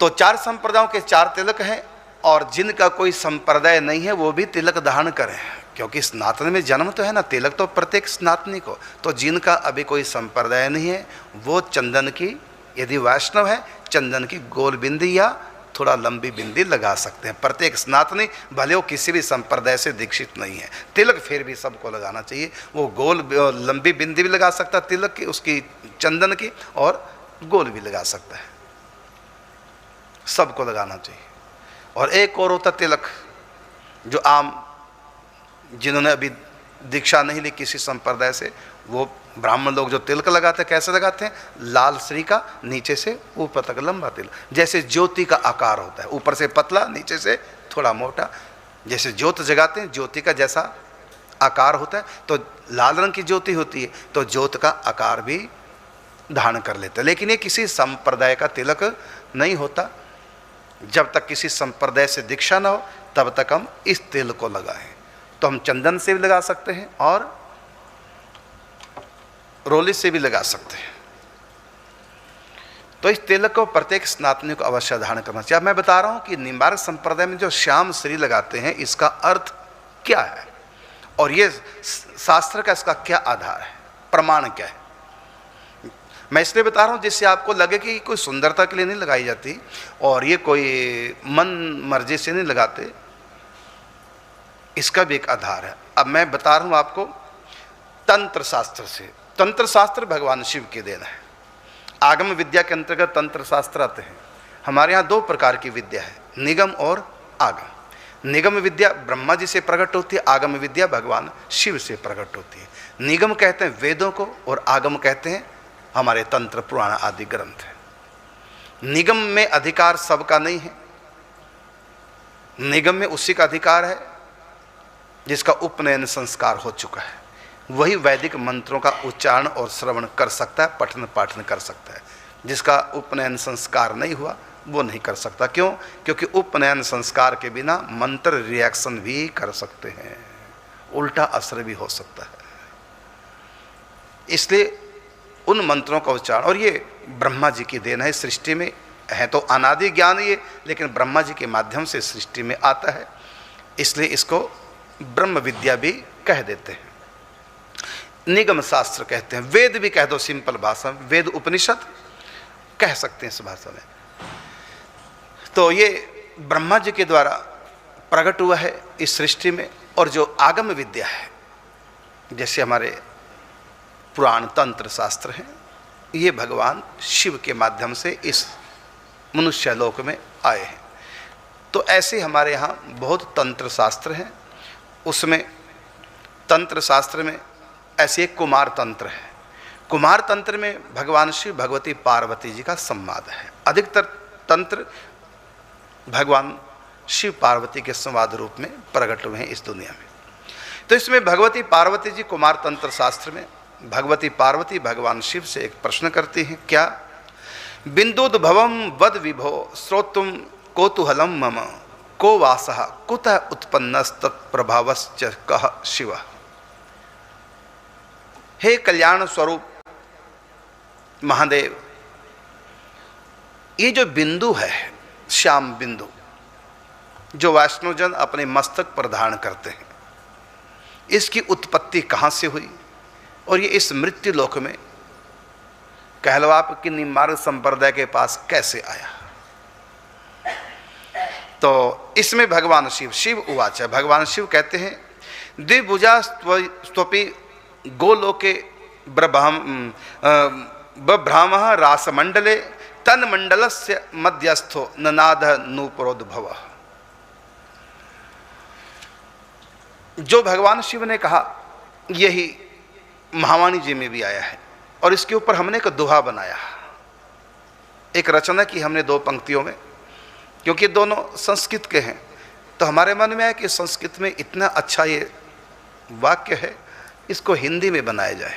तो 4 संप्रदायों के 4 तिलक हैं, और जिनका कोई संप्रदाय नहीं है वो भी तिलक धारण करें, क्योंकि स्नातन में जन्म तो है ना, तिलक तो प्रत्येक स्नातनी को। तो जिनका अभी कोई संप्रदाय नहीं है वो चंदन की, यदि वैष्णव है, चंदन की गोल बिंदी या थोड़ा लंबी बिंदी लगा सकते हैं। प्रत्येक स्नातनी भले वो किसी भी संप्रदाय से दीक्षित नहीं है, तिलक फिर भी सबको लगाना चाहिए। वो गोल लंबी बिंदी भी लगा सकता है तिलक की, उसकी चंदन की, और गोल भी लगा सकता है, सबको लगाना चाहिए। और एक और होता तिलक, जो आम जिन्होंने अभी दीक्षा नहीं ली किसी संप्रदाय से, वो ब्राह्मण लोग जो तिलक लगाते हैं, कैसे लगाते हैं? लाल श्री का नीचे से ऊपर तक लंबा तिलक, जैसे ज्योति का आकार होता है, ऊपर से पतला नीचे से थोड़ा मोटा, जैसे ज्योत जगाते हैं ज्योति का जैसा आकार होता है, तो लाल रंग की ज्योति होती है, तो ज्योत का आकार भी धारण कर लेते हैं। लेकिन ये किसी संप्रदाय का तिलक नहीं होता। जब तक किसी संप्रदाय से दीक्षा ना हो तब तक हम इस तिल को लगाएं। तो हम चंदन से भी लगा सकते हैं और रोली से भी लगा सकते हैं। तो इस तिलक को प्रत्येक स्नातनी को अवश्य धारण करना चाहिए। मैं बता रहा हूं कि निम्बार्क संप्रदाय में जो श्याम श्री लगाते हैं, इसका अर्थ क्या है और ये शास्त्र का इसका क्या आधार है, प्रमाण क्या है। मैं इसलिए बता रहा हूं जिससे आपको लगे कि कोई सुंदरता के लिए नहीं लगाई जाती और ये कोई मन मर्जी से नहीं लगाते, इसका भी एक आधार है। अब मैं बता रहा हूं आपको तंत्र शास्त्र से। तंत्र शास्त्र भगवान शिव की देन है। आगम विद्या के अंतर्गत तंत्र शास्त्र आते हैं। हमारे यहाँ 2 प्रकार की विद्या है, निगम और आगम। निगम विद्या ब्रह्मा जी से प्रकट होती है, आगम विद्या भगवान शिव से प्रकट होती है। निगम कहते हैं वेदों को और आगम कहते हैं हमारे तंत्र पुराण आदि ग्रंथ है। निगम में अधिकार सबका नहीं है। निगम में उसी का अधिकार है जिसका उपनयन संस्कार हो चुका है, वही वैदिक मंत्रों का उच्चारण और श्रवण कर सकता है, पठन पाठन कर सकता है। जिसका उपनयन संस्कार नहीं हुआ वो नहीं कर सकता। क्यों? क्योंकि उपनयन संस्कार के बिना मंत्र रिएक्शन भी कर सकते हैं, उल्टा असर भी हो सकता है। इसलिए उन मंत्रों का उच्चारण, और ये ब्रह्मा जी की देन है। सृष्टि में है तो अनादि ज्ञान ये, लेकिन ब्रह्मा जी के माध्यम से सृष्टि में आता है, इसलिए इसको ब्रह्म विद्या भी कह देते हैं। निगम शास्त्र कहते हैं, वेद भी कह दो सिंपल भाषा में, वेद उपनिषद कह सकते हैं इस भाषा में। तो ये ब्रह्मा जी के द्वारा प्रकट हुआ है इस सृष्टि में। और जो आगम विद्या है, जैसे हमारे पुराण तंत्र शास्त्र हैं, ये भगवान शिव के माध्यम से इस मनुष्य लोक में आए हैं। तो ऐसे हमारे यहाँ बहुत तंत्र शास्त्र हैं। उसमें तंत्र शास्त्र में ऐसे एक कुमार तंत्र है। कुमार तंत्र में भगवान शिव भगवती पार्वती जी का संवाद है। अधिकतर तंत्र भगवान शिव पार्वती के संवाद रूप में प्रकट हुए हैं इस दुनिया में। तो इसमें भगवती पार्वती जी कुमार तंत्र शास्त्र में भगवती पार्वती भगवान शिव से एक प्रश्न करती हैं, क्या? बिंदुद्भवम वद विभो श्रोतुम कौतूहलम मम को वासः कुतः उत्पन्नस्तत्प्रभावश्च कः शिवः। हे कल्याण स्वरूप महादेव, ये जो बिंदु है, श्याम बिंदु, जो वैष्णवजन अपने मस्तक पर धारण करते हैं, इसकी उत्पत्ति कहाँ से हुई और ये इस मृत्यु लोक में कह लो आप कि निम्बार्क संप्रदाय के पास कैसे आया? तो इसमें भगवान शिव उवाच है, भगवान शिव कहते हैं, द्विभुजा स्वपि गोलोके ब्रह्म रासमंडले तन्मंडलस्य मध्यस्थो ननाद नूपुरोद्भव। जो भगवान शिव ने कहा यही महावाणी जी में भी आया है, और इसके ऊपर हमने एक दोहा बनाया, एक रचना की हमने 2 पंक्तियों में, क्योंकि दोनों संस्कृत के हैं। तो हमारे मन में आया कि संस्कृत में इतना अच्छा ये वाक्य है, इसको हिंदी में बनाया जाए,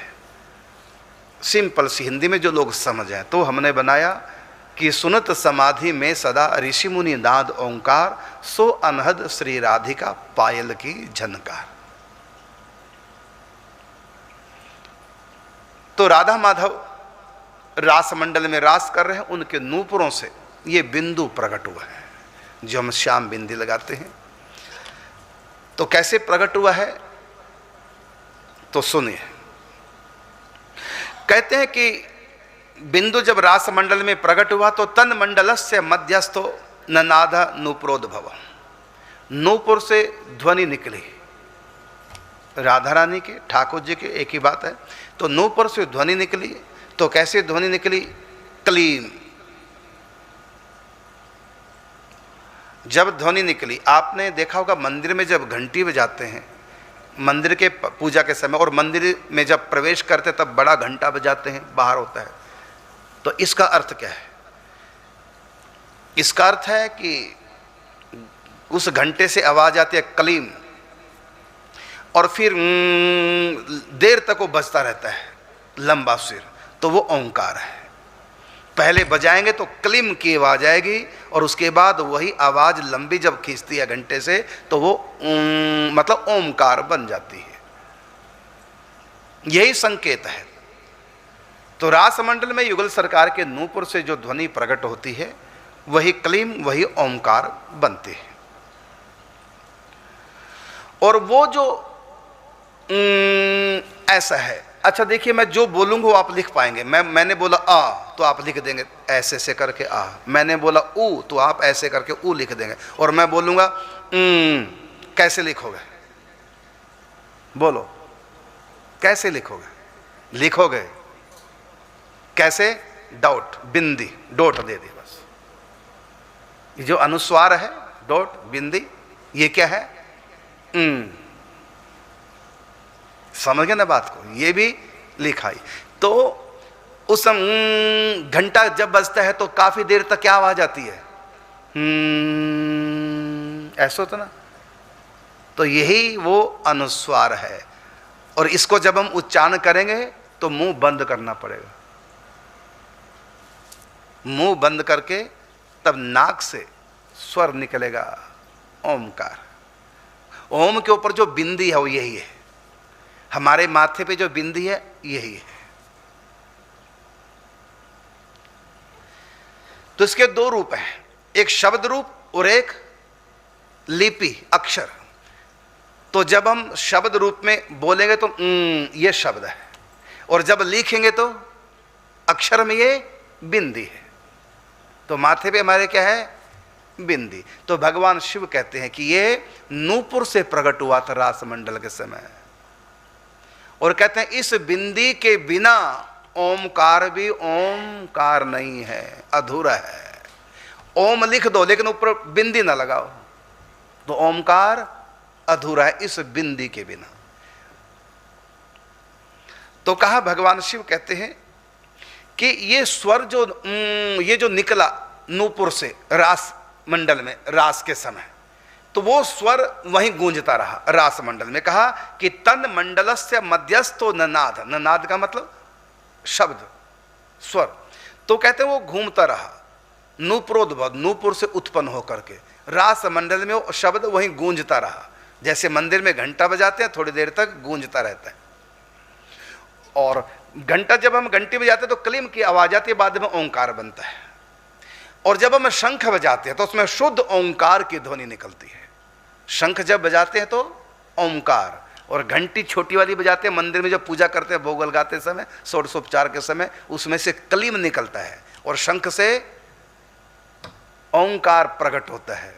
सिंपल सी हिंदी में जो लोग समझ जाए। तो हमने बनाया कि सुनत समाधि में सदा ऋषि मुनि नाद ओंकार, सो अनहद श्री राधिका पायल की झनकार। तो राधा माधव रास मंडल में रास कर रहे हैं, उनके नूपुरों से ये बिंदु प्रकट हुआ है, जो हम श्याम बिंदी लगाते हैं। तो कैसे प्रकट हुआ है तो सुनिए। कहते हैं कि बिंदु जब रास मंडल में प्रकट हुआ तो तन मंडलस्य मध्यस्थो ननाद नूपुरोद्भव, नूपुर से ध्वनि निकली। राधा रानी के, ठाकुर जी के एक ही बात है। तो नूपुर से ध्वनि निकली। तो कैसे ध्वनि निकली? क्लीम। जब ध्वनि निकली, आपने देखा होगा मंदिर में जब घंटी बजाते हैं, मंदिर के पूजा के समय, और मंदिर में जब प्रवेश करते तब बड़ा घंटा बजाते हैं, बाहर होता है। तो इसका अर्थ क्या है? इसका अर्थ है कि उस घंटे से आवाज आती है क्लीम, और फिर देर तक वो बजता रहता है, लंबा सिर, तो वो ओंकार है। पहले बजाएंगे तो क्लीम की आवाज आएगी, और उसके बाद वही आवाज लंबी जब खींचती है घंटे से तो वो मतलब ओंकार बन जाती है। यही संकेत है। तो रास मंडल में युगल सरकार के नूपुर से जो ध्वनि प्रकट होती है वही क्लीम, वही ओंकार बनते हैं। और वो जो ऐसा है। अच्छा देखिए, मैं जो बोलूंगा वो आप लिख पाएंगे। मैंने बोला आ तो आप लिख देंगे ऐसे से करके आ, मैंने बोला ऊ तो आप ऐसे करके ऊ लिख देंगे, और मैं बोलूंगा कैसे लिखोगे? बोलो कैसे लिखोगे? लिखोगे कैसे? डॉट बिंदी, डॉट दे दी बस। ये जो अनुस्वार है, डॉट बिंदी, ये क्या है? समझ गए ना बात को? ये भी लिखा ही। तो उस घंटा जब बजता है तो काफी देर तक क्या आवाज आती है? ऐसा होता ना। तो यही वो अनुस्वार है। और इसको जब हम उच्चारण करेंगे तो मुंह बंद करना पड़ेगा। मुंह बंद करके तब नाक से स्वर निकलेगा, ओमकार। ओम के ऊपर जो बिंदी है वो यही है। हमारे माथे पे जो बिंदी है यही है। तो इसके दो रूप हैं, एक शब्द रूप और एक लिपि, अक्षर। तो जब हम शब्द रूप में बोलेंगे तो ये शब्द है, और जब लिखेंगे तो अक्षर में ये बिंदी है। तो माथे पे हमारे क्या है? बिंदी। तो भगवान शिव कहते हैं कि ये नूपुर से प्रकट हुआ था रास मंडल के समय, और कहते हैं इस बिंदी के बिना ओमकार भी ओमकार नहीं है, अधूरा है। ओम लिख दो लेकिन ऊपर बिंदी ना लगाओ तो ओमकार अधूरा है इस बिंदी के बिना। तो कहा भगवान शिव कहते हैं कि ये स्वर जो ये जो निकला नूपुर से रास मंडल में, रास के समय, तो वो स्वर वहीं गूंजता रहा रास मंडल में। कहा कि तन मंडलस्य मध्यस्थो ननाद, ननाद का मतलब शब्द, स्वर। तो कहते हैं वो घूमता रहा, नूपुरोद्भव, नूपुर से उत्पन्न होकर के रास मंडल में वो शब्द वहीं गूंजता रहा। जैसे मंदिर में घंटा बजाते हैं, थोड़ी देर तक गूंजता रहता है। और घंटा जब हम घंटी बजाते हैं तो क्लीम की आवाज आती है, बाद में ओंकार बनता है। और जब हम शंख बजाते हैं तो उसमें शुद्ध ओंकार की ध्वनि निकलती है। शंख जब बजाते हैं तो ओंकार, और घंटी छोटी वाली बजाते हैं मंदिर में जब पूजा करते हैं, भोग लगाते समय, षोडशोपचार के समय, उसमें से क्लीम निकलता है और शंख से ओंकार प्रकट होता है।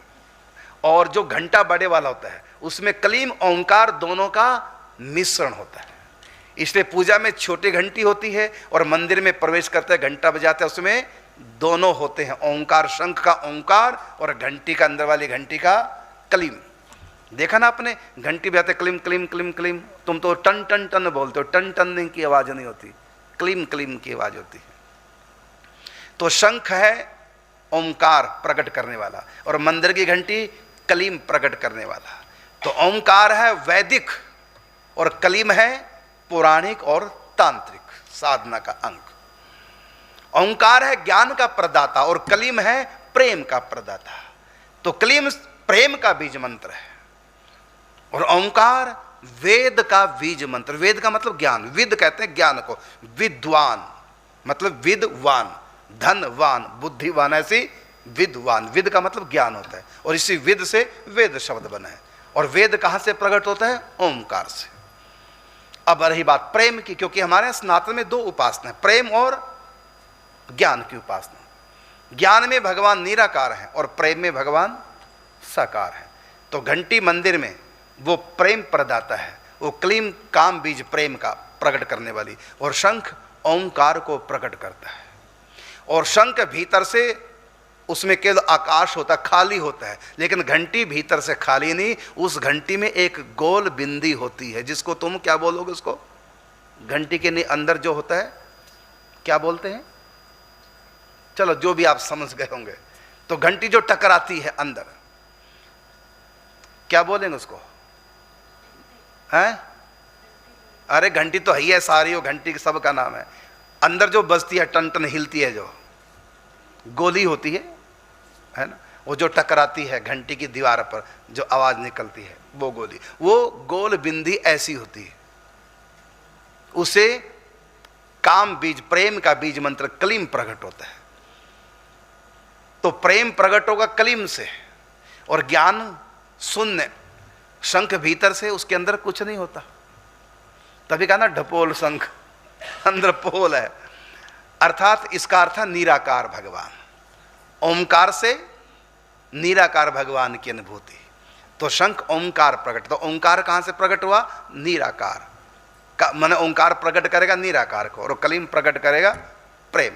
और जो घंटा बड़े वाला होता है उसमें क्लीम ओंकार दोनों का मिश्रण होता है। इसलिए पूजा में छोटी घंटी होती है और मंदिर में प्रवेश करते हैं घंटा बजाते हैं, उसमें दोनों होते हैं, ओंकार, शंख का ओंकार और घंटी का अंदर वाली घंटी का क्लीम। देखा ना आपने, घंटी बजाते क्लीम क्लीम क्लीम क्लीम, तुम तो टन टन टन बोलते हो, टन टन की आवाज नहीं होती, क्लीम क्लीम की आवाज होती है। तो शंख है ओंकार प्रकट करने वाला और मंदिर की घंटी क्लीम प्रकट करने वाला। तो ओंकार है वैदिक और क्लीम है पौराणिक और तांत्रिक साधना का अंग। ओंकार है ज्ञान का प्रदाता और क्लीम है प्रेम का प्रदाता। तो क्लीम प्रेम का बीज मंत्र है और ओंकार वेद का बीज मंत्र। वेद का मतलब ज्ञान, विद कहते हैं ज्ञान को, विद्वान मतलब विद्वान, धनवान, बुद्धिवान, ऐसी विद्वान, विद का मतलब ज्ञान होता है, और इसी विद से वेद शब्द बना है। और वेद कहाँ से प्रकट होता है? ओंकार से। अब रही बात प्रेम की, क्योंकि हमारे यहाँ स्नातन में दो उपासना है, प्रेम और ज्ञान की उपासना। ज्ञान में भगवान निराकार है और प्रेम में भगवान साकार है। तो घंटी मंदिर में वो प्रेम प्रदाता है, वो क्लीम काम बीज प्रेम का प्रकट करने वाली, और शंख ओंकार को प्रकट करता है। और शंख भीतर से उसमें केवल आकाश होता है, खाली होता है, लेकिन घंटी भीतर से खाली नहीं, उस घंटी में एक गोल बिंदी होती है, जिसको तुम क्या बोलोगे? उसको घंटी के अंदर जो होता है क्या बोलते हैं? चलो जो भी आप समझ गए होंगे। तो घंटी जो टकराती है अंदर, क्या बोलेंगे उसको? हैं? अरे घंटी तो है ही है, सारी वो घंटी सबका नाम है। अंदर जो बजती है, टन टन हिलती है, जो गोली होती है ना, वो जो टकराती है घंटी की दीवार पर, जो आवाज निकलती है, वो गोली, वो गोल बिंदी ऐसी होती है। उसे काम बीज, प्रेम का बीज मंत्र कलीम प्रकट होता है। तो प्रेम प्रकट होगा कलीम से, और ज्ञान शून्य, शंख भीतर से, उसके अंदर कुछ नहीं होता। तभी कहा ना ढपोल शंख अंदर पोल है। अर्थात इसका अर्थ है निराकार भगवान। ओंकार से निराकार भगवान की अनुभूति। तो शंख ओंकार प्रकट, तो ओंकार कहां से प्रकट हुआ? निराकार का, माने ओंकार प्रकट करेगा निराकार को, और कलीम प्रकट करेगा प्रेम।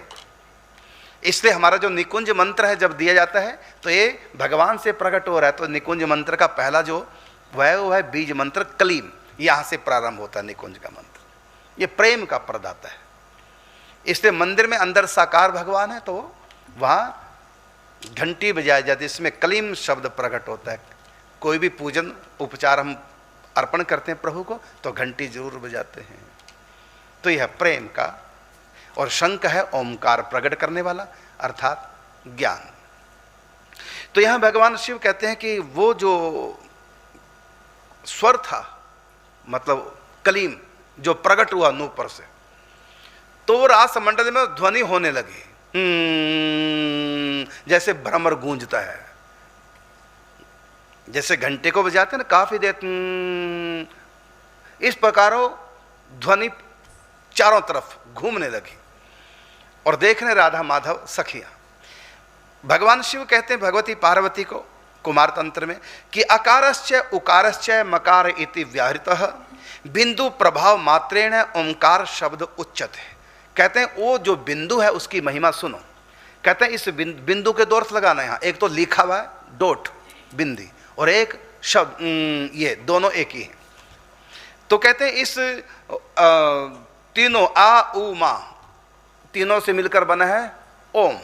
इसलिए हमारा जो निकुंज मंत्र है जब दिया जाता है तो ये भगवान से प्रकट हो रहा है। तो निकुंज मंत्र का पहला जो वो है बीज मंत्र कलीम, यहां से प्रारंभ होता है निकुंज का मंत्र। ये प्रेम का प्रदाता है। इसलिए मंदिर में अंदर साकार भगवान है, तो वहां घंटी बजाई जाती है, इसमें कलीम शब्द प्रकट होता है। कोई भी पूजन उपचार हम अर्पण करते हैं प्रभु को, तो घंटी जरूर बजाते हैं। तो यह प्रेम का, और शंख है ओंकार प्रकट करने वाला, अर्थात ज्ञान। तो यहां भगवान शिव कहते हैं कि वो जो स्वर था, मतलब कलीम, जो प्रकट हुआ नूपुर से, तो रास मंडल में ध्वनि होने लगी, जैसे भ्रमर गूंजता है, जैसे घंटे को बजाते हैं ना काफी देर, इस प्रकार ध्वनि चारों तरफ घूमने लगी। और देखने राधा माधव सखियां। भगवान शिव कहते हैं भगवती पार्वती को कुमार तंत्र में कि अकारश्च उकारश्च मकार इति व्याहृतः बिंदु प्रभाव मात्रेण ओंकार शब्द उच्चते। कहते हैं वो जो बिंदु है उसकी महिमा सुनो। कहते हैं इस बिंदु के दो अर्थ लगाना, यहाँ एक तो लिखा हुआ है डोट बिंदी, और एक शब्द, ये दोनों एक ही हैं। तो कहते हैं इस तीनों आ उ मा, तीनों से मिलकर बना है ओम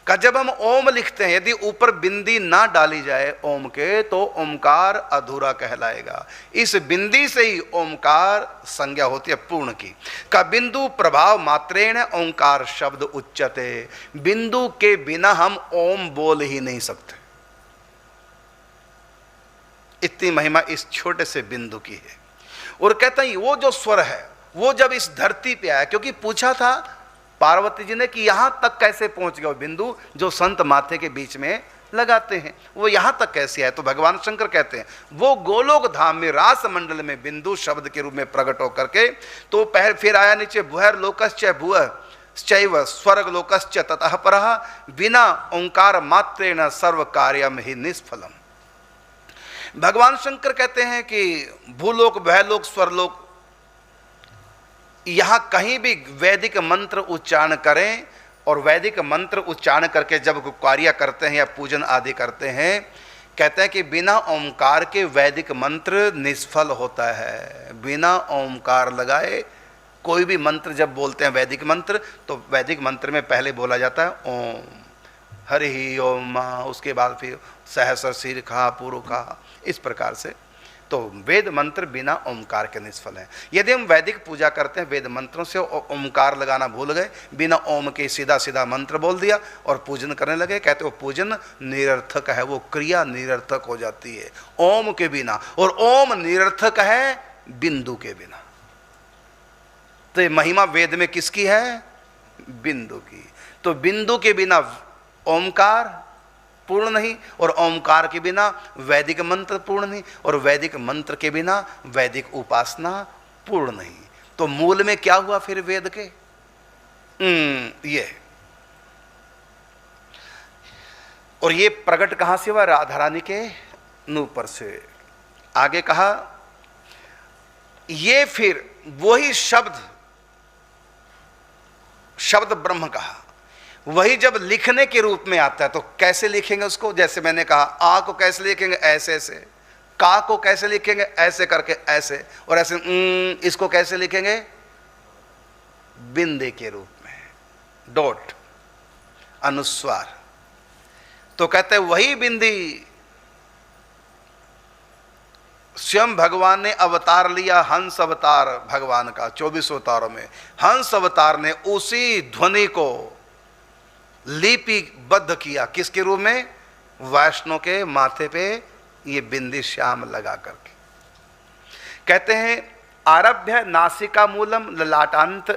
का। जब हम ओम लिखते हैं, यदि ऊपर बिंदी ना डाली जाए ओम के, तो ओमकार अधूरा कहलाएगा। इस बिंदी से ही ओमकार संज्ञा होती है पूर्ण की। का बिंदु प्रभाव मात्रेण ओंकार शब्द उच्चते। बिंदु के बिना हम ओम बोल ही नहीं सकते, इतनी महिमा इस छोटे से बिंदु की है। और कहते हैं वो जो स्वर है वो जब इस धरती पे आया, क्योंकि पूछा था पार्वती जी ने कि यहां तक कैसे पहुंच गया बिंदु जो संत माथे के बीच में लगाते हैं, वो यहां तक कैसे आए? तो भगवान शंकर कहते हैं वो गोलोक धाम में रास मंडल में बिंदु शब्द के रूप में प्रकट होकर के, तो पहले फिर आया नीचे भुहर लोकश्च भुअ चैव स्वर्ग लोकश्च ततः परः बिना ओंकार मात्रेण सर्व कार्यम ही निष्फलम। भगवान शंकर कहते हैं कि भूलोक भयलोक स्वरलोक, यहां कहीं भी वैदिक मंत्र उच्चारण करें, और वैदिक मंत्र उच्चारण करके जब कार्य करते हैं या पूजन आदि करते हैं, कहते हैं कि बिना ओंकार के वैदिक मंत्र निष्फल होता है। बिना ओंकार लगाए कोई भी मंत्र जब बोलते हैं वैदिक मंत्र, तो वैदिक मंत्र में पहले बोला जाता है ओम हरि ओम, उसके बाद फिर सहस्र शीर्षा पुरुखा, इस प्रकार से। तो वेद मंत्र बिना ओमकार के निष्फल है। यदि हम वैदिक पूजा करते हैं वेद मंत्रों से, ओमकार लगाना भूल गए, बिना ओम के सीधा सीधा मंत्र बोल दिया और पूजन करने लगे, कहते वो पूजन निरर्थक है, वो क्रिया निरर्थक हो जाती है ओम के बिना। और ओम निरर्थक है बिंदु के बिना। तो ये महिमा वेद में किसकी है? बिंदु की। तो बिंदु के बिना ओमकार पूर्ण नहीं, और ओमकार के बिना वैदिक मंत्र पूर्ण नहीं, और वैदिक मंत्र के बिना वैदिक उपासना पूर्ण नहीं। तो मूल में क्या हुआ फिर वेद के? ये, और ये प्रकट कहां से हुआ? राधा रानी के नूपुर से। आगे कहा ये फिर वही शब्द ब्रह्म कहा, वही जब लिखने के रूप में आता है तो कैसे लिखेंगे उसको? जैसे मैंने कहा आ को कैसे लिखेंगे? ऐसे ऐसे। का को कैसे लिखेंगे? ऐसे करके ऐसे। और ऐसे इसको कैसे लिखेंगे? बिंदु के रूप में, डॉट, अनुस्वार। तो कहते हैं वही बिंदी स्वयं भगवान ने अवतार लिया, हंस अवतार भगवान का 24 अवतारों में। हंस अवतार ने उसी ध्वनि को लिपिबद्ध किया, किसके रूप में? वैष्णव के माथे पे ये बिंदी श्याम लगा करके। कहते हैं आरभ्य नासिका मूलम ललाटांत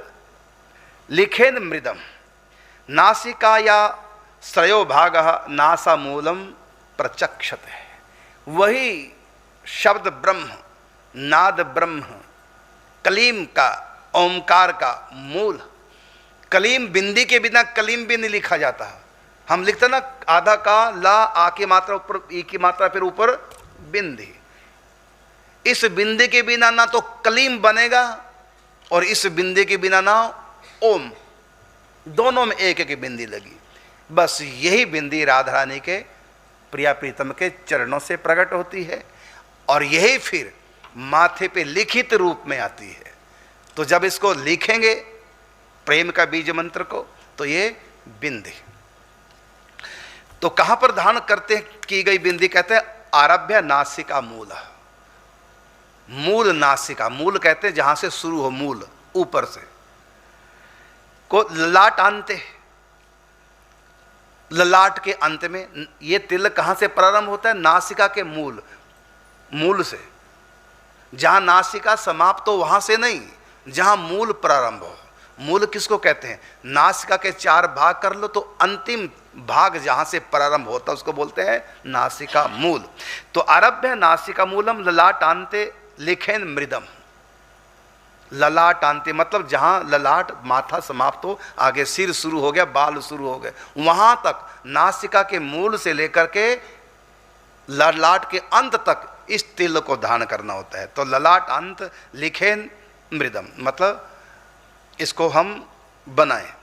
लिखेन मृदम, नासिका या श्रयो भाग नासा मूलम प्रचक्षत है। वही शब्द ब्रह्म, नाद ब्रह्म, कलीम का, ओमकार का मूल। कलीम बिंदी के बिना कलीम भी नहीं लिखा जाता। हम लिखते ना आधा का, ला, आ की मात्रा ऊपर, ई की मात्रा फिर ऊपर बिंदी। इस बिंदी के बिना ना तो कलीम बनेगा और इस बिंदी के बिना ना ओम। दोनों में एक एक बिंदी लगी। बस यही बिंदी राधा रानी के प्रिया प्रीतम के चरणों से प्रकट होती है और यही फिर माथे पे लिखित रूप में आती है। तो जब इसको लिखेंगे प्रेम का बीज मंत्र को, तो ये बिंदी तो कहां पर धारण करते की गई बिंदी? कहते हैं आरभ्य नासिका मूल। मूल नासिका, मूल कहते हैं जहां से शुरू हो, मूल ऊपर से, को ललाट आनते, ललाट के अंत में। ये तिलक कहां से प्रारंभ होता है? नासिका के मूल, मूल से। जहां नासिका समाप्त हो वहां से नहीं, जहां मूल प्रारंभ हो। मूल किसको कहते हैं? नासिका के 4 भाग कर लो तो अंतिम भाग जहां से प्रारंभ होता है उसको बोलते हैं नासिका मूल। तो आरभ्य नासिका मूलम ललाटांते लिखेन मृदम। ललाटांते मतलब जहां ललाट माथा समाप्त हो, आगे सिर शुरू हो गया, बाल शुरू हो गए, वहां तक नासिका के मूल से लेकर के ललाट के अंत तक इस तिल को धारण करना होता है। तो ललाट अंत लिखेन मृदम मतलब इसको हम बनाएं।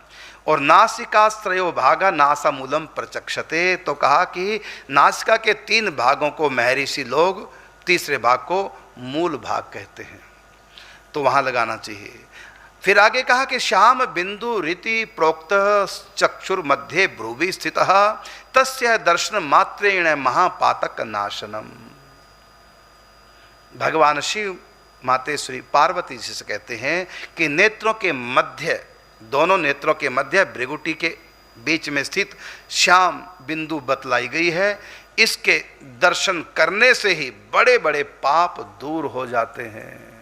और नासिकाश्रयो भागा नासा मूलम प्रचक्षते। तो कहा कि नासिका के 3 भागों को महर्षि लोग तीसरे भाग को मूल भाग कहते हैं, तो वहां लगाना चाहिए। फिर आगे कहा कि श्याम बिंदु रीति प्रोक्त चक्षुर मध्य भ्रुवि स्थित तस्य दर्शन मात्रेण महापातक नाशनम। भगवान शिव माते श्री पार्वती जी से कहते हैं कि नेत्रों के मध्य, दोनों नेत्रों के मध्य भृगुटी के बीच में स्थित श्याम बिंदु बतलाई गई है। इसके दर्शन करने से ही बड़े बड़े पाप दूर हो जाते हैं।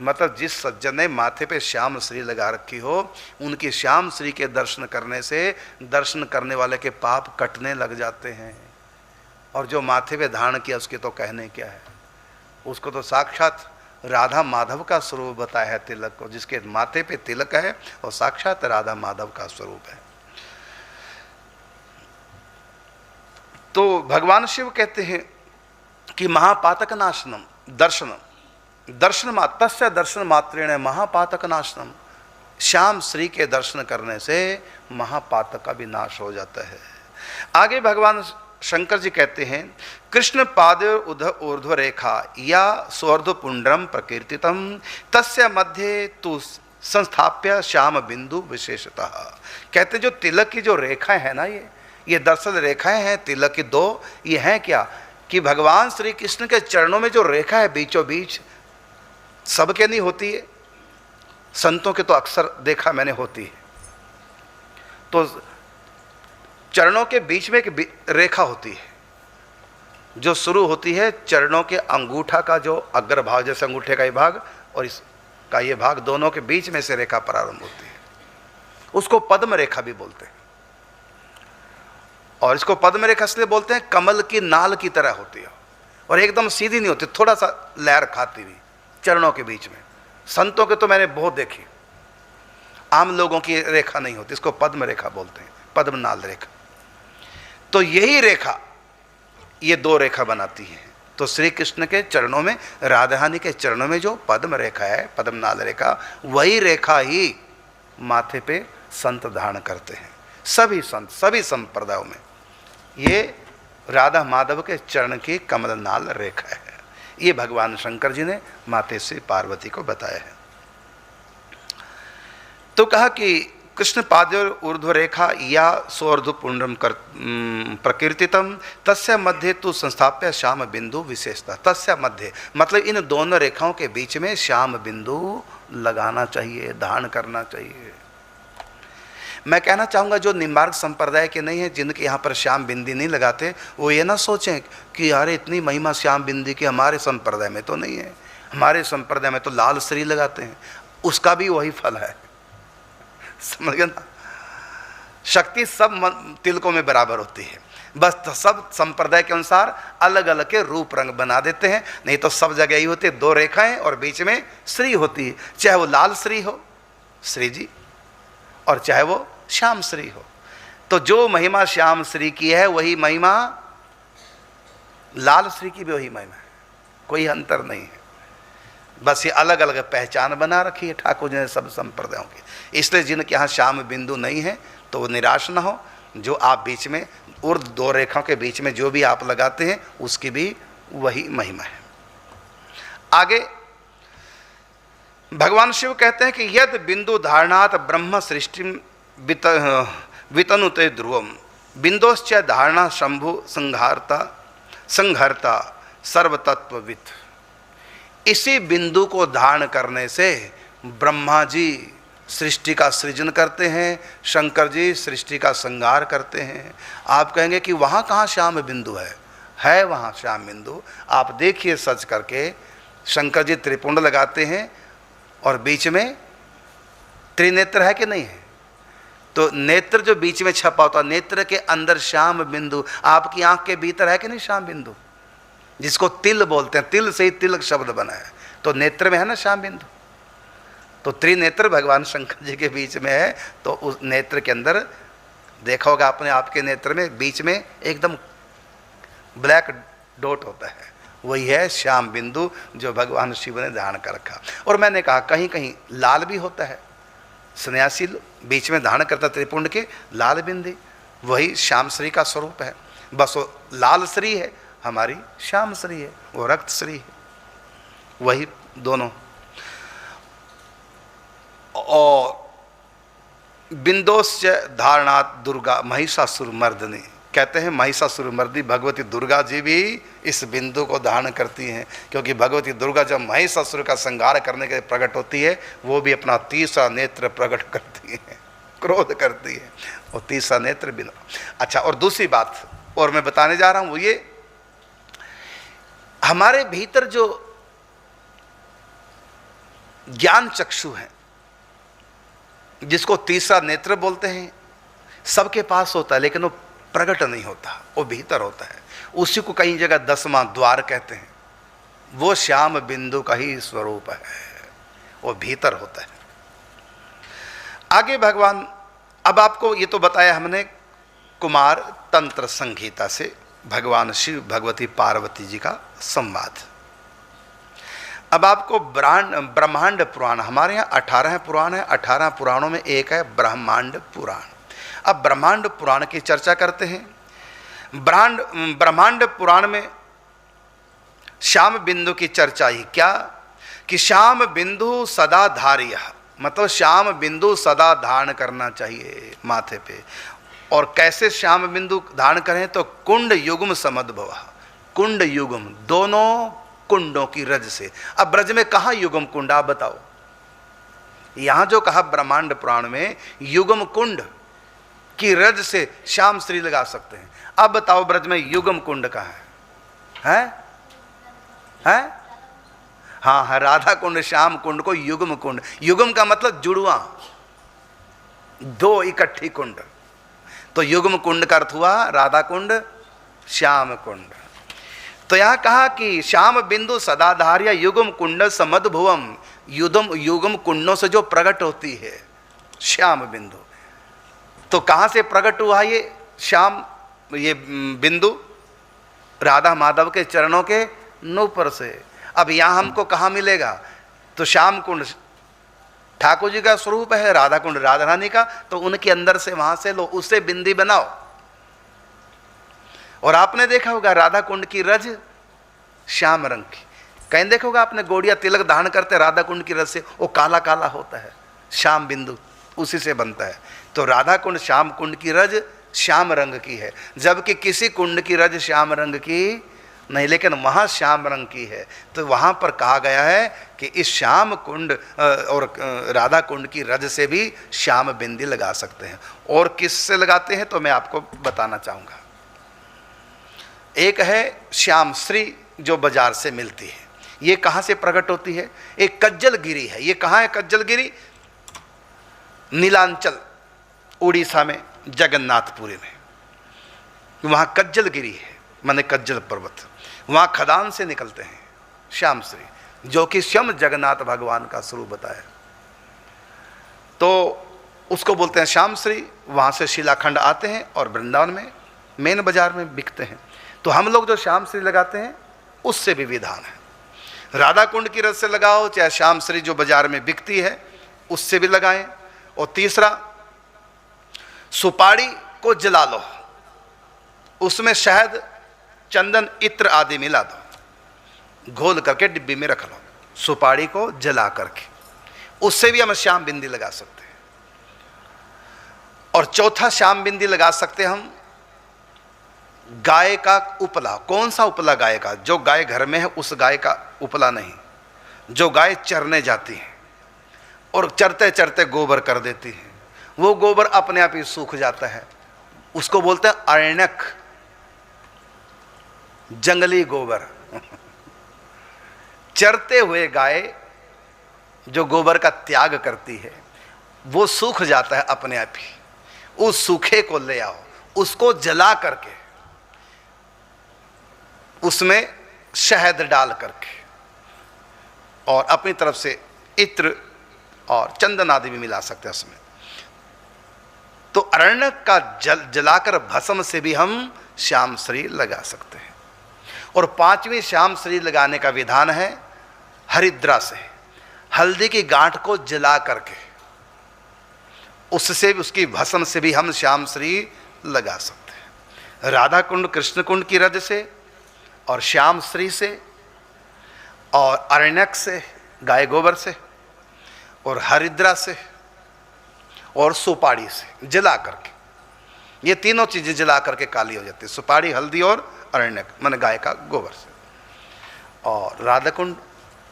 मतलब जिस सज्जन ने माथे पे श्याम श्री लगा रखी हो, उनकी श्याम श्री के दर्शन करने से दर्शन करने वाले के पाप कटने लग जाते हैं। और जो माथे पे धारण किया उसके तो कहने क्या है, उसको तो साक्षात राधा माधव का स्वरूप बताया है तिलक को। जिसके माथे पे तिलक है और साक्षात राधा माधव का स्वरूप है। तो भगवान शिव कहते हैं कि महापातक नाशनम दर्शनम, दर्शन मात्रेण महापातक नाशनम। श्याम श्री के दर्शन करने से महापातक का भी नाश हो जाता है। आगे भगवान शंकर जी कहते हैं कृष्ण पाद उध ऊर्ध्व रेखा या स्वर्ध पुंड्रम प्रकीर्तितम तस्य मध्य तु संस्थाप्य श्याम बिंदु विशेषतः। कहते जो तिलक की जो रेखाएं है ना, ये दरअसल रेखाएं हैं तिलक की 2। ये हैं क्या कि भगवान श्री कृष्ण के चरणों में जो रेखा है बीचों बीच, सबके नहीं होती है, संतों के तो अक्सर देखा मैंने होती है। तो चरणों के बीच में एक रेखा होती है जो शुरू होती है चरणों के अंगूठा का जो अग्रभाग, जैसे अंगूठे का ये भाग और इसका ये भाग, दोनों के बीच में से रेखा प्रारंभ होती है। उसको पद्म रेखा भी बोलते हैं। और इसको पद्म रेखा इसलिए बोलते हैं, कमल की नाल की तरह होती है और एकदम सीधी नहीं होती, थोड़ा सा लहर खाती हुई चरणों के बीच में। संतों के तो मैंने बहुत देखी, आम लोगों की रेखा नहीं होती, इसको पद्म रेखा बोलते हैं, पद्म नाल रेखा। तो यही रेखा ये दो रेखा बनाती है। तो श्री कृष्ण के चरणों में, राधा रानी के चरणों में जो पद्म रेखा है, पद्म नाल रेखा, वही रेखा ही माथे पे संत धारण करते हैं। सभी संत, सभी संप्रदायों में ये राधा माधव के चरण की कमल नाल रेखा है। ये भगवान शंकर जी ने माते श्री पार्वती को बताया है। तो कहा कि कृष्ण पादयोर ऊर्ध्व रेखा या सोर्ध्व पुंड्रम कर प्रकीर्तितम तस्य मध्य तु संस्थाप्य श्याम बिंदु विशेषता। तस्य मध्य मतलब इन दोनों रेखाओं के बीच में श्याम बिंदु लगाना चाहिए, धारण करना चाहिए। मैं कहना चाहूँगा जो निम्बार्क संप्रदाय के नहीं है, जिनके यहाँ पर श्याम बिंदी नहीं लगाते, वो ये ना सोचें कि यार इतनी महिमा श्याम बिंदी की हमारे संप्रदाय में तो नहीं है। हमारे संप्रदाय में तो लाल श्री लगाते हैं, उसका भी वही फल है। समझ गए ना? शक्ति सब तिलकों में बराबर होती है, बस तो सब संप्रदाय के अनुसार अलग अलग के रूप रंग बना देते हैं। नहीं तो सब जगह यही होती है, दो रेखाएं और बीच में श्री होती है, चाहे वो लाल श्री हो श्री जी, और चाहे वो श्याम श्री हो। तो जो महिमा श्याम श्री की है वही महिमा लाल श्री की भी वही महिमा है, कोई अंतर नहीं है। बस ये अलग अलग पहचान बना रखी है ठाकुर जी ने सब संप्रदायों की। इसलिए जिनके यहाँ श्याम बिंदु नहीं है तो वो निराश ना हो। जो आप बीच में ऊर्ध्व दो रेखाओं के बीच में जो भी आप लगाते हैं उसकी भी वही महिमा है। आगे भगवान शिव कहते हैं कि यद बिंदु धारणात ब्रह्म सृष्टि वितनुते ध्रुवम बिंदोश्च धारणा शंभु संघर्ता सर्वतत्वविद। इसी बिंदु को धारण करने से ब्रह्मा जी सृष्टि का सृजन करते हैं, शंकर जी सृष्टि का संहार करते हैं। आप कहेंगे कि वहाँ कहाँ श्याम बिंदु है वहाँ श्याम बिंदु। आप देखिए सच करके, शंकर जी त्रिपुंड लगाते हैं और बीच में त्रिनेत्र है कि नहीं है? तो नेत्र जो बीच में छपा होता, नेत्र के अंदर श्याम बिंदु, आपकी आंख के भीतर है कि नहीं श्याम बिंदु, जिसको तिल बोलते हैं, तिल से ही तिलक शब्द बना है, तो नेत्र में है ना श्याम बिंदु। तो त्रिनेत्र भगवान शंकर जी के बीच में है। तो उस नेत्र के अंदर देखा होगा आपने, आपके नेत्र में बीच में एकदम ब्लैक डॉट होता है, वही है श्याम बिंदु जो भगवान शिव ने धारण कर रखा। और मैंने कहा कहीं कहीं लाल भी होता है, सन्यासी बीच में धारण करता त्रिपुंड के लाल बिंदी, वही श्याम श्री का स्वरूप है। बस वो लाल श्री है, हमारी श्याम श्री है, वो रक्त श्री है, वही दोनों। और बिंदोश्च धारणात दुर्गा महिषासुर मर्दनी, कहते हैं महिषासुर मर्दी भगवती दुर्गा जी भी इस बिंदु को धारण करती हैं, क्योंकि भगवती दुर्गा जब महिषासुर का संहार करने के लिए प्रकट होती है, वो भी अपना तीसरा नेत्र प्रकट करती है, क्रोध करती है, और तीसरा नेत्र बिंदु। अच्छा, और दूसरी बात और मैं बताने जा रहा हूँ, वो ये हमारे भीतर जो ज्ञान चक्षु है, जिसको तीसरा नेत्र बोलते हैं, सबके पास होता है, लेकिन वो प्रकट नहीं होता, वो भीतर होता है। उसी को कई जगह 10वां द्वार कहते हैं। वो श्याम बिंदु का ही स्वरूप है, वो भीतर होता है। आगे भगवान, अब आपको ये तो बताया हमने कुमार तंत्र संहिता से भगवान शिव भगवती पार्वती जी का संवाद। अब आपको ब्रह्मांड पुराण, हमारे यहाँ 18 पुराण है, 18 पुराणों में एक है ब्रह्मांड पुराण। अब ब्रह्मांड पुराण की चर्चा करते हैं। ब्रह्मांड पुराण में श्याम बिंदु की चर्चा ही क्या, कि श्याम बिंदु सदा धार्य, मतलब श्याम बिंदु सदा धारण करना चाहिए माथे पे। और कैसे श्याम बिंदु धारण करें, तो कुंड युग्म समद्भव, कुंड युग्म, दोनों कुंडों की रज से। अब ब्रज में कहाँ युग्म कुंड, आप बताओ। यहां जो कहा ब्रह्मांड पुराण में युग्म कुंड की रज से श्याम श्री लगा सकते हैं। अब बताओ ब्रज में युग्म कुंड कहाँ है? हाँ है, राधा कुंड श्याम कुंड को युग्म कुंड, युग्म का मतलब जुड़वा, दो इकट्ठी कुंड। तो युग्म कुंड का अर्थ हुआ राधा कुंड, श्याम कुंड। तो यहां कहा कि श्याम बिंदु सदाधार्य युग्म कुंड समद्भुवम, युग्म कुंडों से जो प्रकट होती है श्याम बिंदु। तो कहां से प्रकट हुआ ये श्याम, ये बिंदु? राधा माधव के चरणों के नूपुर से। अब यहां हमको कहां मिलेगा? तो श्याम कुंड ठाकुर जी का स्वरूप है, राधा कुंड राधा रानी का, तो उनके अंदर से वहां से लो, उससे बिंदी बनाओ। और आपने देखा होगा राधा कुंड की रज श्याम रंग की, कहीं देखा होगा आपने गोड़िया तिलक धारण करते राधा कुंड की रज से, वो काला काला होता है, श्याम बिंदु उसी से बनता है। तो राधा कुंड श्याम कुंड की रज श्याम रंग की है, जबकि किसी कुंड की रज श्याम रंग की नहीं, लेकिन वहाँ श्याम रंग की है। तो वहाँ पर कहा गया है कि इस श्याम कुंड और राधा कुंड की रज से भी श्याम बिंदी लगा सकते हैं। और किससे लगाते हैं तो मैं आपको बताना चाहूँगा। एक है श्याम श्री जो बाजार से मिलती है, ये कहाँ से प्रकट होती है? एक कज्जल गिरी है। ये कहाँ है कज्जल गिरी? नीलांचल उड़ीसा में, जगन्नाथपुरी में, वहाँ कज्जल गिरी है, माने कज्जल पर्वत, वहाँ खदान से निकलते हैं श्याम श्री, जो कि स्वयं जगन्नाथ भगवान का स्वरूप बताया। तो उसको बोलते हैं श्याम श्री। वहाँ से शिलाखंड आते हैं और वृंदावन में मेन बाजार में बिकते हैं। तो हम लोग जो श्याम श्री लगाते हैं उससे भी विधान है। राधा कुंड की रस से लगाओ, चाहे श्याम श्री जो बाजार में बिकती है उससे भी लगाएं। और तीसरा, सुपारी को जला लो, उसमें शहद, चंदन, इत्र आदि मिला दो, घोल करके डिब्बी में रख लो, सुपारी को जला करके, उससे भी हम श्याम बिंदी लगा सकते हैं। और चौथा श्याम बिंदी लगा सकते हैं हम गाय का उपला। कौन सा उपला? गाय का। जो गाय घर में है उस गाय का उपला नहीं, जो गाय चरने जाती है और चरते चरते गोबर कर देती है, वो गोबर अपने आप ही सूख जाता है, उसको बोलते हैं अरण्यक, जंगली गोबर। चरते हुए गाय जो गोबर का त्याग करती है वो सूख जाता है अपने आप ही। उस सूखे को ले आओ, उसको जला करके उसमें शहद डाल करके और अपनी तरफ से इत्र और चंदन आदि भी मिला सकते हैं उसमें। तो अरण्य का जलाकर भस्म से भी हम श्याम श्री लगा सकते हैं। और पांचवी श्याम श्री लगाने का विधान है हरिद्रा से, हल्दी की गांठ को जला करके, उससे उसकी भस्म से भी हम श्याम श्री लगा सकते हैं। राधा कुंड कृष्ण कुंड की रज से और श्याम श्री से और अरण्यक से गाय गोबर से और हरिद्रा से और सुपारी से जला करके, ये तीनों चीजें जला करके काली हो जाती है, सुपारी, हल्दी और अरण्यक माने गाय का गोबर से। और राधा कुंड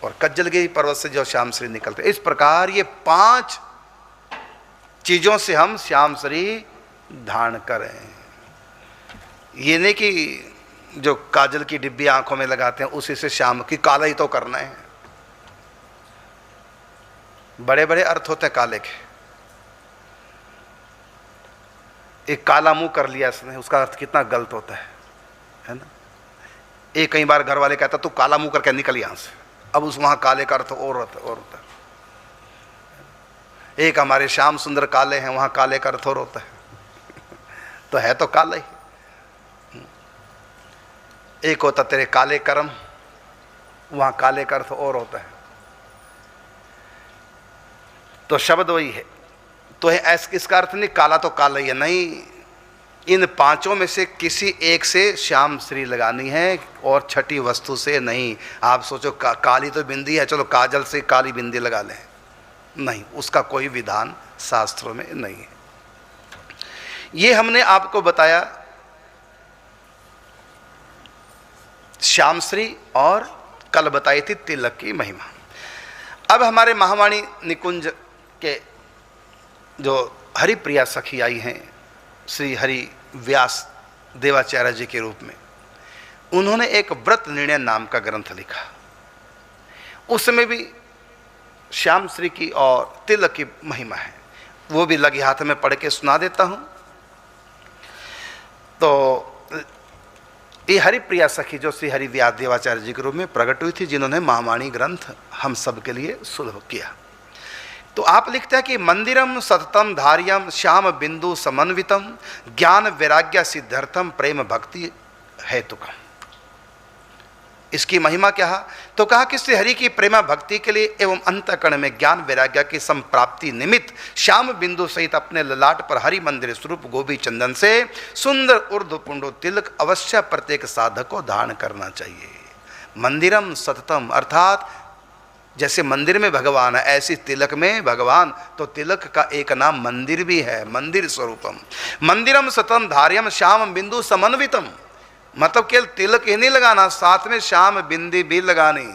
और कज्जलगिरी पर्वत से जो श्याम श्री निकलते, इस प्रकार ये 5 चीजों से हम श्याम श्री धारण करें। ये नहीं कि जो काजल की डिब्बी आंखों में लगाते हैं उसी से श्याम की काला ही तो करना है। बड़े बड़े अर्थ होते हैं काले के। एक काला मुंह कर लिया इसने, उसका अर्थ कितना गलत होता है ना। एक कई बार घर वाले कहता तू काला मुंह करके निकल यहां से, अब उस वहां काले का अर्थ और होता है। एक हमारे श्याम सुंदर काले हैं, वहां काले का अर्थ और होता है, तो है तो काला ही। एक होता तेरे काले कर्म, वहां काले का अर्थ और होता है। तो शब्द वही है। तो है ऐसा, इसका अर्थ नहीं काला तो काला ही है, नहीं। इन 5 में से किसी एक से श्याम श्री लगानी है और छठी वस्तु से नहीं। आप सोचो काली तो बिंदी है, चलो काजल से काली बिंदी लगा लें, नहीं, उसका कोई विधान शास्त्रों में नहीं है। ये हमने आपको बताया श्यामश्री और कल बताई थी तिलक की महिमा। अब हमारे महावाणी निकुंज के जो हरिप्रिया सखी आई हैं श्री हरि व्यास देवाचार्य जी के रूप में, उन्होंने एक व्रत निर्णय नाम का ग्रंथ लिखा। उसमें भी श्याम श्री की और तिलक की महिमा है, वो भी लगे हाथ में पढ़ के सुना देता हूँ। तो ये हरिप्रिया सखी जो श्री हरि व्यास देवाचार्य जी के रूप में प्रकट हुई थी, जिन्होंने महावाणी ग्रंथ हम सब के लिए सुलभ किया। तो आप लिखते हैं कि मंदिरम सततम धार्यम श्याम बिंदु समन्वितम ज्ञान वैराग्य सिद्धार्थम प्रेम भक्ति हेतुकम। इसकी महिमा क्या है? तो कहा कि श्री हरि की प्रेमा भक्ति के लिए एवं अंतःकरण में ज्ञान वैराग्य की संप्राप्ति निमित्त श्याम बिंदु सहित अपने ललाट पर हरि मंदिर स्वरूप गोपी चंदन से सुंदर उर्ध्व पुंडो तिलक अवश्य प्रत्येक साधक को धारण करना चाहिए। मंदिरम सततम अर्थात जैसे मंदिर में भगवान है, ऐसी तिलक में भगवान, तो तिलक का एक नाम मंदिर भी है, मंदिर स्वरूपम। मंदिरम सततम धार्यम श्याम बिंदु समन्वितम, मतलब केवल तिलक ही नहीं लगाना, साथ में श्याम बिंदी भी लगानी।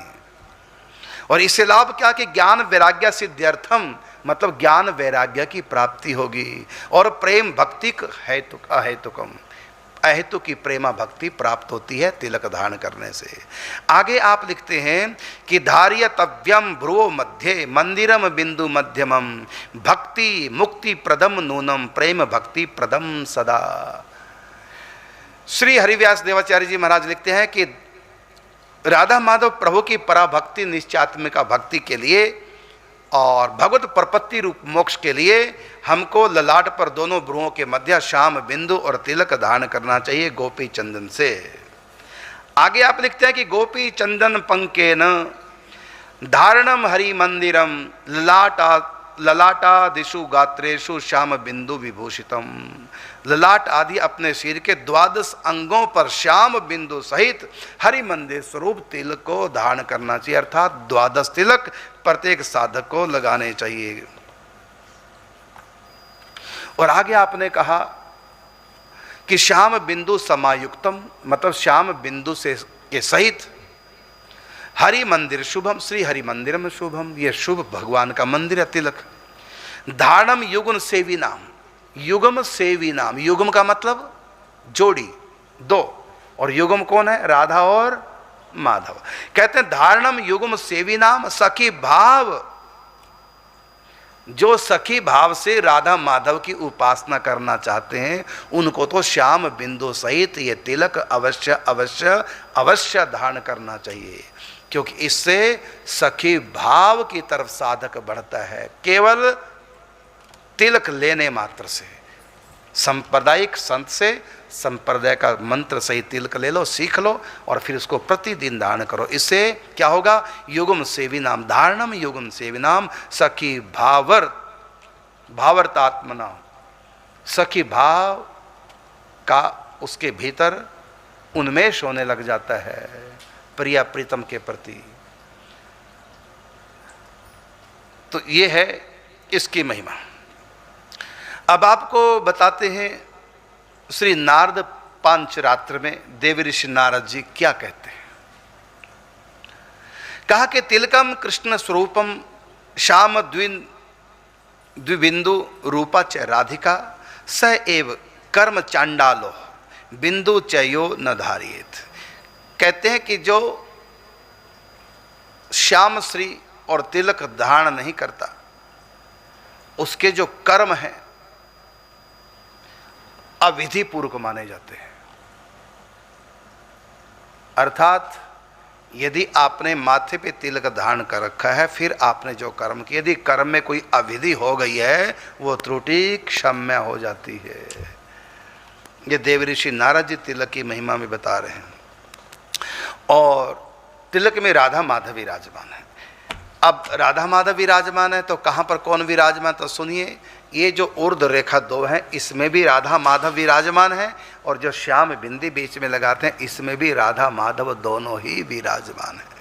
और इससे लाभ क्या कि ज्ञान वैराग्य सिद्ध्यर्थम, मतलब ज्ञान वैराग्य की प्राप्ति होगी। और प्रेम भक्ति हेतुक अहेतुकम, अहेतु की प्रेमा भक्ति प्राप्त होती है तिलक धारण करने से। आगे आप लिखते हैं कि धार्यतव्यम भ्रुवो मध्ये मंदिरम बिंदु मध्यमम भक्ति मुक्ति प्रदम नूनम प्रेम भक्ति प्रदम सदा। श्री हरिव्यास देवाचार्य जी महाराज लिखते हैं कि राधा माधव प्रभु की पराभक्ति निश्चयात्मिका भक्ति के लिए और भगवत प्रपत्ति रूप मोक्ष के लिए हमको ललाट पर दोनों भ्रुवों के मध्य श्याम बिंदु और तिलक धारण करना चाहिए गोपी चंदन से। आगे आप लिखते हैं कि गोपी चंदन पंकेन धारणम हरि मंदिरम ललाटादिषु गात्रेषु श्याम बिंदु विभूषितम। ललाट आदि अपने शरीर के 12 अंगों पर श्याम बिंदु सहित हरि मंदिर स्वरूप तिलक को धारण करना चाहिए, अर्थात 12 तिलक प्रत्येक साधक को लगाने चाहिए। और आगे आपने कहा कि श्याम बिंदु समायुक्तम, मतलब श्याम बिंदु से के सहित हरि मंदिर शुभम, श्री हरि मंदिर में शुभम, ये शुभ भगवान का मंदिर है तिलक। धारणम युगम सेवी नाम, युगम सेवी नाम, युगम का मतलब जोड़ी, दो, और युगम कौन है? राधा और माधव। कहते हैं धारणम युगम सेवी नाम सखी भाव, जो सखी भाव से राधा माधव की उपासना करना चाहते हैं उनको तो श्याम बिंदु सहित ये तिलक अवश्य अवश्य अवश्य धारण करना चाहिए, क्योंकि इससे सखी भाव की तरफ साधक बढ़ता है। केवल तिलक लेने मात्र से, सांप्रदायिक संत से संप्रदाय का मंत्र सही तिलक ले लो, सीख लो और फिर उसको प्रतिदिन धारण करो। इससे क्या होगा? युगम सेवी नाम, धारणम युगम सेवी नाम सखी भावर्तात्मना, सखी भाव का उसके भीतर उन्मेष होने लग जाता है प्रिया प्रीतम के प्रति। तो ये है इसकी महिमा। अब आपको बताते हैं श्री नारद पांचरात्र में देव ऋषि नारद जी क्या कहते हैं। कहा कि तिलकम कृष्ण स्वरूपम श्याम द्विबिंदु रूपा च राधिका स एव कर्म चांडालो बिंदु चयो न धारियेत। कहते हैं कि जो श्याम श्री और तिलक धारण नहीं करता उसके जो कर्म हैं अविधि पूर्वक माने जाते हैं। अर्थात यदि आपने माथे पे तिलक धारण कर रखा है, फिर आपने जो कर्म किया, यदि कर्म में कोई अविधि हो गई है वो त्रुटि क्षम्य हो जाती है। ये देव ऋषि नारद जी तिलक की महिमा में बता रहे हैं। और तिलक में राधा माधव विराजमान है। अब राधा माधव विराजमान है तो कहाँ पर कौन विराजमान? तो सुनिए, ये जो ऊर्ध्व रेखा 2 है इसमें भी राधा माधव विराजमान है, और जो श्याम बिंदी बीच में लगाते हैं इसमें भी राधा माधव दोनों ही विराजमान है।